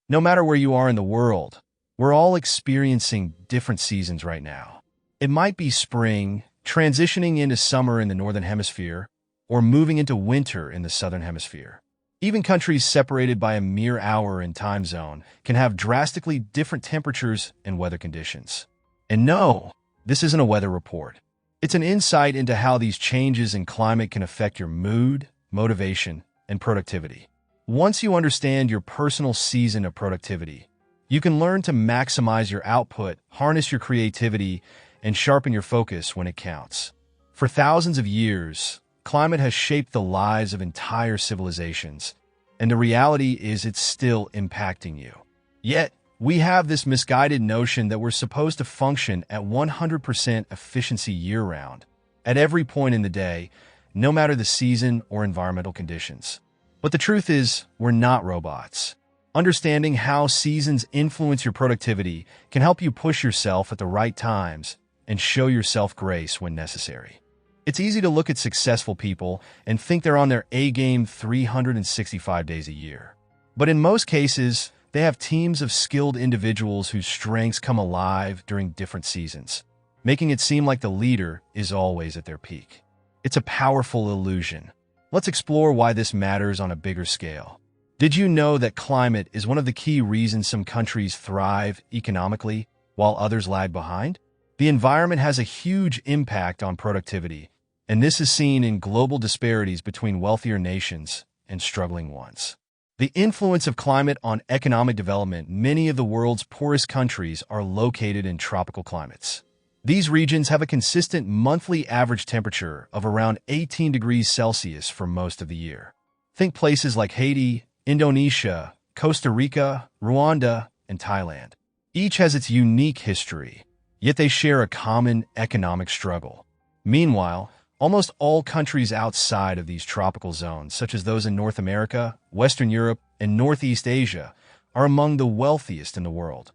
No matter where you are in the world, we're all experiencing different seasons right now. It might be spring, transitioning into summer in the Northern Hemisphere, or moving into winter in the Southern Hemisphere. Even countries separated by a mere hour in time zone can have drastically different temperatures and weather conditions. And no, this isn't a weather report. It's an insight into how these changes in climate can affect your mood, motivation, and productivity. Once you understand your personal season of productivity, you can learn to maximize your output, harness your creativity, and sharpen your focus when it counts. For thousands of years, climate has shaped the lives of entire civilizations, and the reality is it's still impacting you. Yet, we have this misguided notion that we're supposed to function at 100% efficiency year-round, at every point in the day, no matter the season or environmental conditions. But the truth is, we're not robots. Understanding how seasons influence your productivity can help you push yourself at the right times and show yourself grace when necessary. It's easy to look at successful people and think they're on their A-game 365 days a year. But in most cases, they have teams of skilled individuals whose strengths come alive during different seasons, making it seem like the leader is always at their peak. It's a powerful illusion. Let's explore why this matters on a bigger scale. Did you know that climate is one of the key reasons some countries thrive economically while others lag behind? The environment has a huge impact on productivity, and this is seen in global disparities between wealthier nations and struggling ones. The influence of climate on economic development: many of the world's poorest countries are located in tropical climates. These regions have a consistent monthly average temperature of around 18 degrees Celsius for most of the year. Think places like Haiti, Indonesia, Costa Rica, Rwanda, and Thailand. Each has its unique history, yet they share a common economic struggle. Meanwhile, almost all countries outside of these tropical zones, such as those in North America, Western Europe, and Northeast Asia, are among the wealthiest in the world.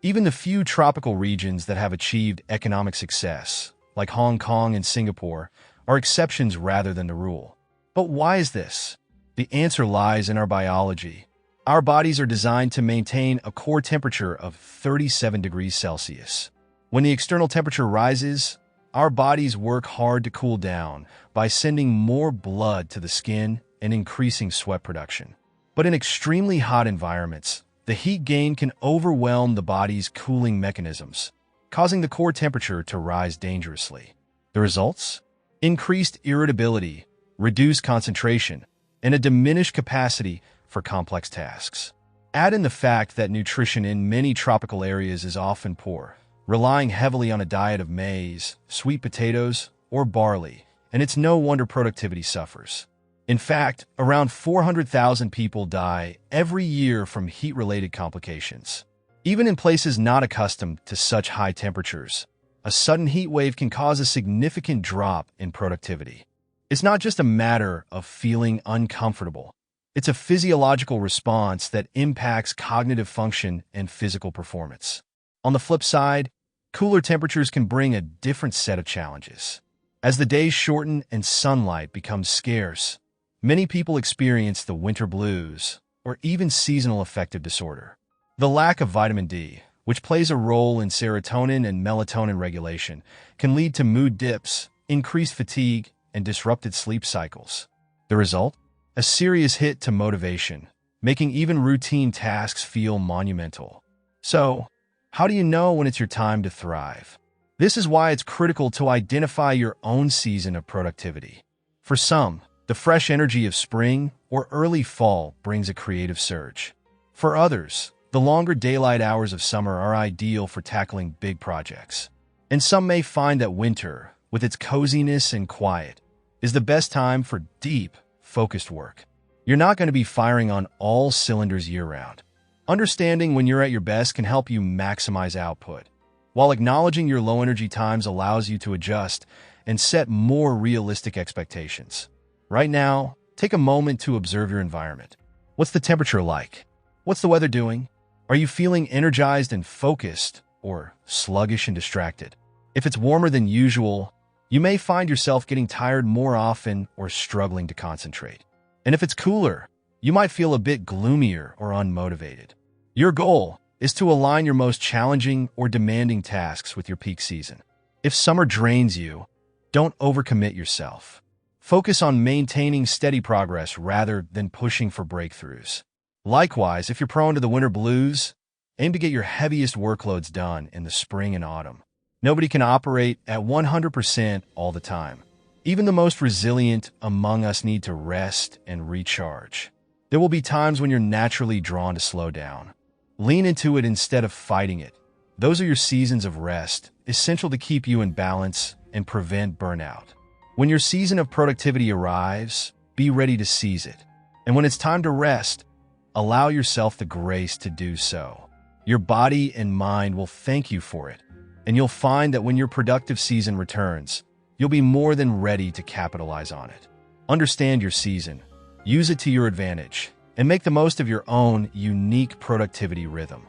Even the few tropical regions that have achieved economic success, like Hong Kong and Singapore, are exceptions rather than the rule. But why is this? The answer lies in our biology. Our bodies are designed to maintain a core temperature of 37 degrees Celsius. When the external temperature rises, our bodies work hard to cool down by sending more blood to the skin and increasing sweat production. But in extremely hot environments, the heat gain can overwhelm the body's cooling mechanisms, causing the core temperature to rise dangerously. The results? Increased irritability, reduced concentration, and a diminished capacity for complex tasks. Add in the fact that nutrition in many tropical areas is often poor, relying heavily on a diet of maize, sweet potatoes, or barley, and it's no wonder productivity suffers. In fact, around 400,000 people die every year from heat-related complications. Even in places not accustomed to such high temperatures, a sudden heat wave can cause a significant drop in productivity. It's not just a matter of feeling uncomfortable. It's a physiological response that impacts cognitive function and physical performance. On the flip side, cooler temperatures can bring a different set of challenges. As the days shorten and sunlight becomes scarce, many people experience the winter blues or even seasonal affective disorder. The lack of vitamin D, which plays a role in serotonin and melatonin regulation, can lead to mood dips, increased fatigue, and disrupted sleep cycles. The result? A serious hit to motivation, making even routine tasks feel monumental. So, how do you know when it's your time to thrive? This is why it's critical to identify your own season of productivity. For some, the fresh energy of spring or early fall brings a creative surge. For others, the longer daylight hours of summer are ideal for tackling big projects. And some may find that winter, with its coziness and quiet, is the best time for deep, focused work. You're not going to be firing on all cylinders year-round. Understanding when you're at your best can help you maximize output, while acknowledging your low-energy times allows you to adjust and set more realistic expectations. Right now, take a moment to observe your environment. What's the temperature like? What's the weather doing? Are you feeling energized and focused, or sluggish and distracted? If it's warmer than usual, you may find yourself getting tired more often or struggling to concentrate. And if it's cooler, you might feel a bit gloomier or unmotivated. Your goal is to align your most challenging or demanding tasks with your peak season. If summer drains you, don't overcommit yourself. Focus on maintaining steady progress rather than pushing for breakthroughs. Likewise, if you're prone to the winter blues, aim to get your heaviest workloads done in the spring and autumn. Nobody can operate at 100% all the time. Even the most resilient among us need to rest and recharge. There will be times when you're naturally drawn to slow down. Lean into it instead of fighting it. Those are your seasons of rest, essential to keep you in balance and prevent burnout. When your season of productivity arrives, be ready to seize it. And when it's time to rest, allow yourself the grace to do so. Your body and mind will thank you for it, and you'll find that when your productive season returns, you'll be more than ready to capitalize on it. Understand your season, use it to your advantage, and make the most of your own unique productivity rhythm.